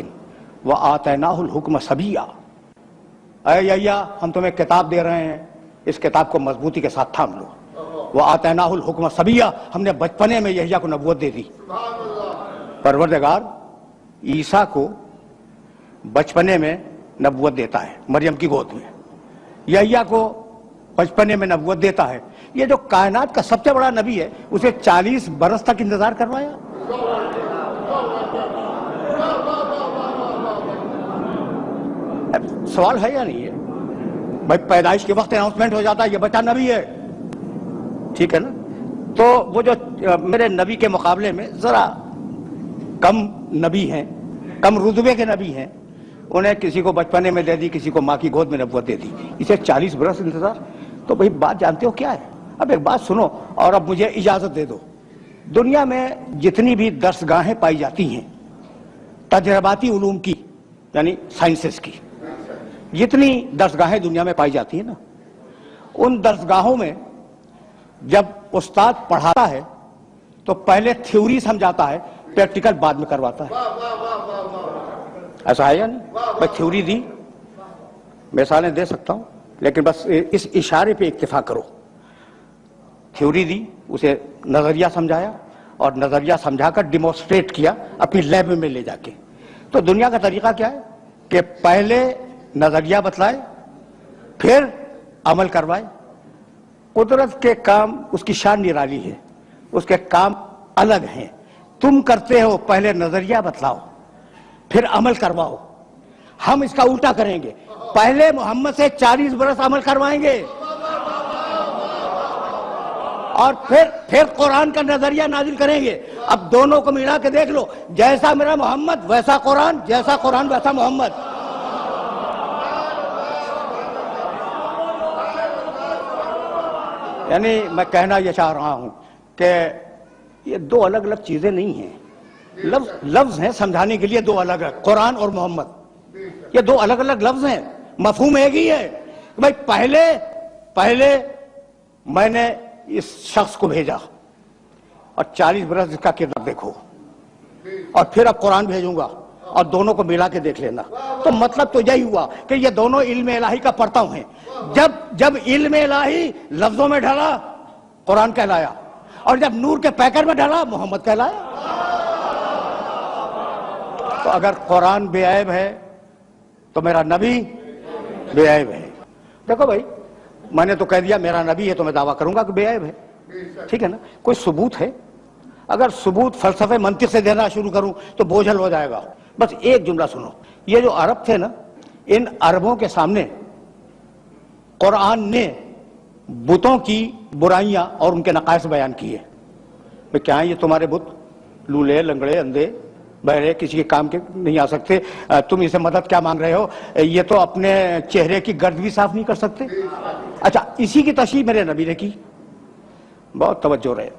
A: وآتیناہ الحکم صبیا، اے یحییٰ ہم تمہیں کتاب دے رہے ہیں، اس کتاب کو مضبوطی کے ساتھ تھام لو۔ وآتیناہ الحکم صبیا، ہم نے بچپنے میں یحییٰ کو نبوت دے دی۔ پروردگار عیسیٰ کو بچپنے میں نبوت دیتا ہے مریم کی گود میں، یحییٰ کو بچپنے میں نبوت دیتا ہے۔ یہ جو کائنات کا سب سے بڑا نبی ہے اسے 40 برس تک انتظار کروایا۔ سوال ہے یا نہیں ہے بھائی؟ پیدائش کے وقت اناؤنسمنٹ ہو جاتا ہے یہ بچہ نبی ہے، ٹھیک ہے نا؟ تو وہ جو میرے نبی کے مقابلے میں ذرا کم نبی ہیں، کم رتبے کے نبی ہیں، انہیں کسی کو بچپنے میں دے دی، کسی کو ماں کی گود میں نبوت دے دی، اسے 40 برس انتظار۔ تو بھائی بات جانتے ہو کیا ہے؟ اب ایک بات سنو اور اب مجھے اجازت دے دو۔ دنیا میں جتنی بھی درسگاہیں پائی جاتی ہیں تجرباتی علوم کی، یعنی سائنسز کی، جتنی درسگاہیں دنیا میں پائی جاتی ہیں نا، ان درسگاہوں میں جب استاد پڑھاتا ہے تو پہلے تھیوری سمجھاتا ہے، پریکٹیکل بعد میں کرواتا ہے۔ ایسا ہے یا نہیں؟ میں تھیوری دی، مثالیں دے سکتا ہوں لیکن بس اس اشارے پہ اکتفا کرو۔ تھیوری دی، اسے نظریہ سمجھایا اور نظریہ سمجھا کر ڈیمونسٹریٹ کیا اپنی لیب میں لے جا کے۔ تو دنیا کا طریقہ کیا ہے کہ پہلے نظریہ بتلائے پھر عمل کروائے۔ قدرت کے کام اس کی شان نرالی ہے، اس کے کام الگ ہیں۔ تم کرتے ہو پہلے نظریہ بتلاؤ پھر عمل کرواؤ، ہم اس کا الٹا کریں گے، پہلے محمد سے 40 برس عمل کروائیں گے اور پھر قرآن کا نظریہ نازل کریں گے۔ اب دونوں کو ملا کے دیکھ لو، جیسا میرا محمد ویسا قرآن، جیسا قرآن ویسا محمد۔ یعنی میں کہنا یہ چاہ رہا ہوں کہ یہ 2 الگ الگ چیزیں نہیں ہیں، لفظ ہیں سمجھانے کے لیے 2 الگ الگ، قرآن اور محمد۔ یہ دو الگ الگ لفظ ہیں، مفہوم ایک ہی ہے. بھائی پہلے میں نے اس شخص کو بھیجا اور 40 برس اس کا کردار دیکھو، اور پھر اب قرآن بھیجوں گا اور دونوں کو ملا کے دیکھ لینا. تو مطلب تو یہی ہوا کہ یہ دونوں علم الہی کا پرتو ہیں. جب علم الہی لفظوں میں ڈھلا قرآن کہلایا، اور جب نور کے پیکر میں ڈھلا محمد کہلایا. تو اگر قرآن بے عیب ہے تو میرا نبی بے عیب ہے. دیکھو بھائی، میں نے تو کہہ دیا میرا نبی ہے تو میں دعویٰ کروں گا کہ بے عیب ہے. ٹھیک ہے نا؟ کوئی ثبوت ہے؟ اگر ثبوت فلسفے منطق سے دینا شروع کروں تو بوجھل ہو جائے گا. بس ایک جملہ سنو. یہ جو عرب تھے نا، ان عربوں کے سامنے قرآن نے بتوں کی برائیاں اور ان کے نقائص بیان کیے. بھئی کیا ہیں یہ تمہارے بت؟ لولے، لنگڑے، اندھے، بہرے، کسی کے کام کے نہیں آ سکتے. تم اسے مدد کیا مانگ رہے ہو؟ یہ تو اپنے چہرے کی گرد بھی صاف نہیں کر سکتے. اچھا، اسی کی تشریح میرے نبی نے کی. بہت توجہ رہے.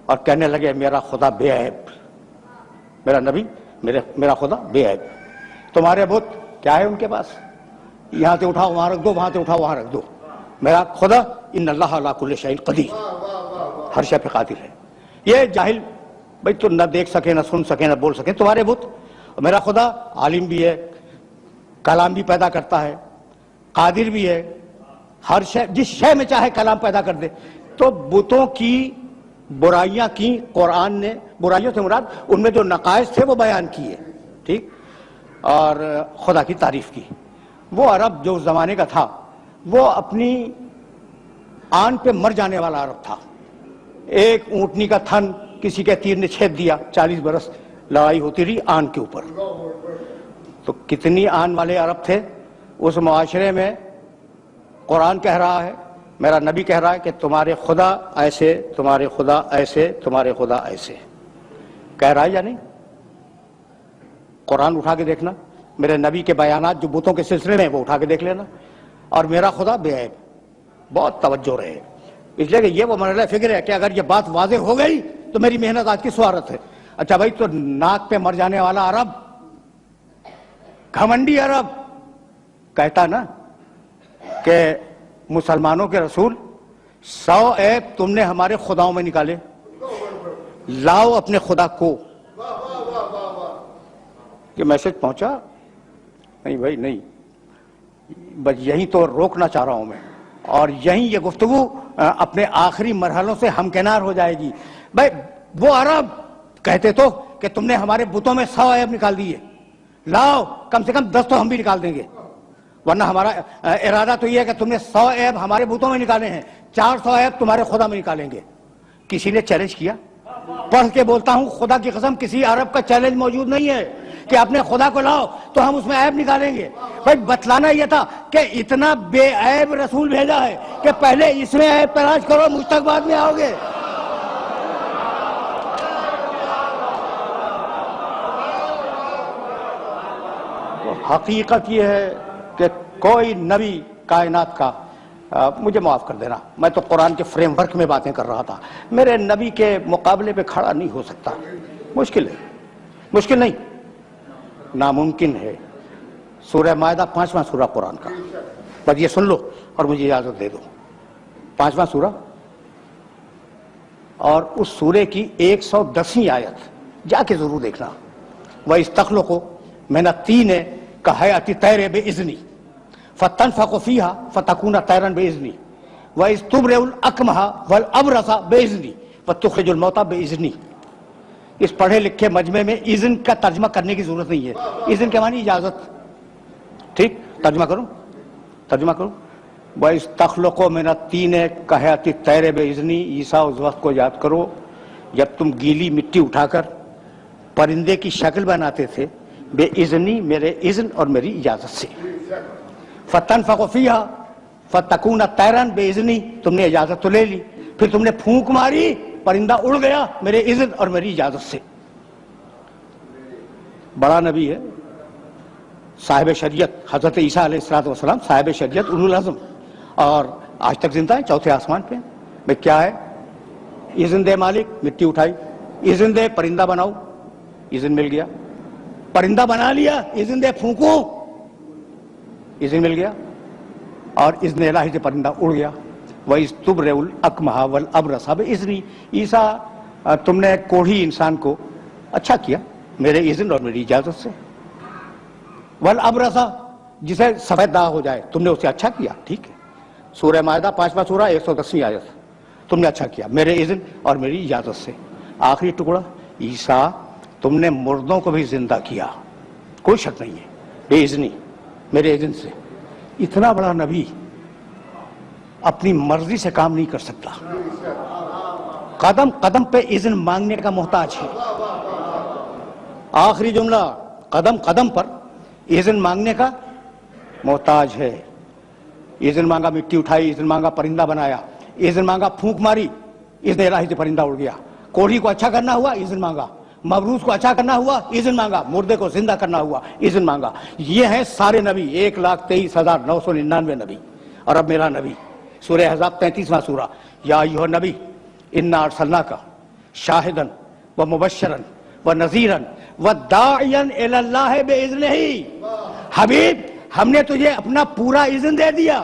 A: اور کہنے لگے میرا خدا بے عیب. میرا نبی میرا خدا بے عیب. تمہارے بت کیا ہے ان کے پاس؟ یہاں سے اٹھاؤ وہاں رکھ دو، وہاں سے اٹھاؤ وہاں رکھ دو. میرا خدا ان اللہ علی کل شیء قدیر، ہر شے پہ قادر ہے. یہ جاہل بھائی تو نہ دیکھ سکے، نہ سن سکے، نہ بول سکے تمہارے بت. میرا خدا عالم بھی ہے، کلام بھی پیدا کرتا ہے، قادر بھی ہے، ہر شے جس شے میں چاہے کلام پیدا کر دے. تو بتوں کی برائیاں کی قرآن نے، برائیوں سے مراد ان میں جو نقائص تھے وہ بیان کیے. ٹھیک، اور خدا کی تعریف کی. وہ عرب جو اس زمانے کا تھا وہ اپنی آن پہ مر جانے والا عرب تھا. ایک اونٹنی کا تھن کسی کے تیر نے چھید دیا، 40 برس لڑائی ہوتی رہی آن کے اوپر. تو کتنی آن والے عرب تھے اس معاشرے میں. قرآن کہہ رہا ہے، میرا نبی کہہ رہا ہے کہ تمہارے خدا ایسے، تمہارے خدا ایسے، تمہارے خدا ایسے. کہہ رہا ہے یا نہیں؟ قرآن اٹھا کے دیکھنا، میرے نبی کے بیانات جو بتوں کے سلسلے میں وہ اٹھا کے دیکھ لینا. اور میرا خدا بے عیب. بہت توجہ رہے، اس لیے کہ یہ وہ مرحلہ فکر ہے کہ اگر یہ بات واضح ہو گئی تو میری محنت آج کی سوارت ہے. اچھا بھائی، تو ناک پہ مر جانے والا عرب، گھمنڈی عرب کہتا نا کہ مسلمانوں کے رسول 100 عیب تم نے ہمارے خداؤں میں نکالے، لاؤ اپنے خدا کو. یہ میسج پہنچا؟ نہیں بھائی نہیں. بس یہی تو روکنا چاہ رہا ہوں میں، اور یہیں یہ گفتگو اپنے آخری مرحلوں سے ہمکنار ہو جائے گی. بھائی وہ عرب کہتے تو کہ تم نے ہمارے بتوں میں 100 عیب نکال دیے، لاؤ کم سے کم 10 تو ہم بھی نکال دیں گے. ورنہ ہمارا ارادہ تو یہ ہے کہ تم نے 100 عیب ہمارے بتوں میں نکالے ہیں، 400 عیب تمہارے خدا میں نکالیں گے. کسی نے چیلنج کیا؟ پڑھ کے بولتا ہوں خدا کی قسم کسی عرب کا چیلنج موجود نہیں ہے کہ اپنے خدا کو لاؤ تو ہم اس میں عیب نکالیں گے. بھائی بتلانا یہ تھا کہ اتنا بے عیب رسول بھیجا ہے کہ پہلے اس میں عیب تلاش کرو، مجھ تک بعد میں آؤ گے. حقیقت یہ ہے کہ کوئی نبی کائنات کا، مجھے معاف کر دینا، میں تو قرآن کے فریم ورک میں باتیں کر رہا تھا، میرے نبی کے مقابلے پہ کھڑا نہیں ہو سکتا. مشکل ہے، مشکل نہیں، ناممکن ہے. سورہ مائدہ 5واں سورہ قرآن کا، بس یہ سن لو اور مجھے اجازت دے دو. 5واں سورہ، اور اس سورے کی 110ویں آیت جا کے ضرور دیکھنا. وَإِسْتَخْلُقُ مِنَ الطِّينِ كَهَيْئَةِ الطَّيْرِ بِإِذْنِي فَتَنْفَخُ فِيهَا فَتَكُونُ طَيْرًا بِإِذْنِي وَإِذْ تُبْرِئُ الْأَكْمَحَ وَالْأَبْرَصَ بِإِذْنِي وَتُخْرِجُ الْمَوْتَىٰ بِإِذْنِي. اس پڑھے لکھے مجمع میں اذن کا ترجمہ کرنے کی ضرورت نہیں ہے. اذن کے معنی اجازت. ٹھیک، ترجمہ کروں. وَإِسْتَخْلُقُ مِنَ الطِّينِ كَهَيْئَةِ الطَّيْرِ بِإِذْنِي. عیسیٰ اس وقت کو یاد کرو جب تم گیلی مٹی اٹھا کر پرندے کی شکل بناتے تھے، بے اذنی، میرے اذن اور میری اجازت سے. فَتَنْفَخُ فِيهَا فَتَكُونَ طَيْرًا بِإِذْنِي. تم نے اجازت تو لے لی، پھر تم نے پھونک ماری، پرندہ اڑ گیا میرے اذن اور میری اجازت سے. بڑا نبی ہے، صاحب شریعت، حضرت عیسیٰ علیہ السلام صاحب شریعت، اولو العزم، اور آج تک زندہ ہے، چوتھے آسمان پہ. بھئی کیا ہے؟ اذن دے مالک، مٹی اٹھائی، اذن دے پرندہ بناؤ، اذن مل گیا. پرندہ بنا لیا، اذن دے پھونکو، اذن مل گیا اور اذن الہی سے پرندہ اڑ گیا. وَإِذْ تُبْرِئُ الْأَكْمَحَ وَالْأَبْرَصَ بِإِذْنِي. عیسیٰ تم نے کوڑھی انسان کو اچھا کیا میرے اذن اور میری اجازت سے. وَالْأَبْرَصَ جسے سفید داغ ہو جائے تم نے اسے اچھا کیا, ٹھیک ہے. سورہ مائدہ 5واں سورہ 110ویں آیت, تم نے اچھا کیا میرے اذن اور میری اجازت سے. آخری ٹکڑا عیسیٰ تم نے مردوں کو بھی زندہ کیا, کوئی شک نہیں ہے, بے اذنی میرے اذن سے. اتنا بڑا نبی اپنی مرضی سے کام نہیں کر سکتا, قدم قدم پہ اذن مانگنے کا محتاج ہے. آخری جملہ, قدم قدم پر اذن مانگنے کا محتاج ہے. اذن مانگا مٹی اٹھائی, اذن مانگا پرندہ بنایا, اذن مانگا پھونک ماری, اذن الہی سے پرندہ اڑ گیا. کوڑھی کو اچھا کرنا ہوا, اذن مانگا. مبروس کو اچھا کرنا ہوا, اذن مانگا. مردے کو زندہ کرنا ہوا, اذن مانگا. یہ ہیں سارے نبی, 1,23,999 نبی. اور اب میرا نبی, سورہ احزاب 33واں سورہ, یا ایھا النبی انا ارسلناک شاہدا ومبشرا ونذیرا وداعیا الی اللہ باذنہ. حبیب ہم نے تجھے اپنا پورا اذن دے دیا,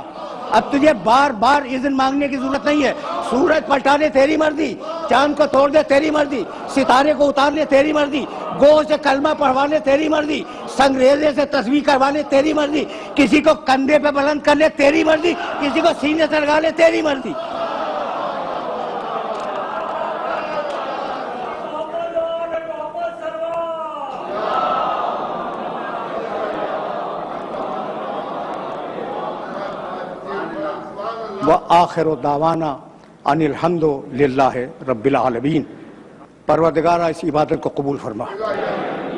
A: اب تجھے بار بار اذن مانگنے کی ضرورت نہیں ہے. سورج پلٹا دے تیری مرضی, چاند کو توڑ دے تیری مرضی, ستارے کو اتار لے تیری مرضی, گو سے کلمہ پڑھوا لے تیری مرضی, سنگریزے سے تسبیح کروا لے تیری مرضی, کسی کو کندھے پہ بلند کر لے تیری مرضی, کسی کو سینے سے لگا لے تیری مرضی. وآخر دعوانا ان الحمد للہ رب العالمین. پروردگارہ اس عبادت کو قبول فرما,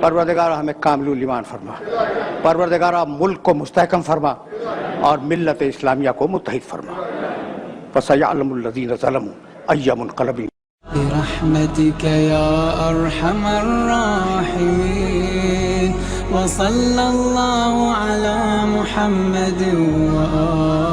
A: پروردگارہ ہمیں کامل ایمان فرما, پروردگارہ ملک کو مستحکم فرما اور ملت اسلامیہ کو متحد فرما. فسيعلم الذين ظلموا أي منقلب.
B: برحمتك يا أرحم الراحمين وصلى الله على محمد وآله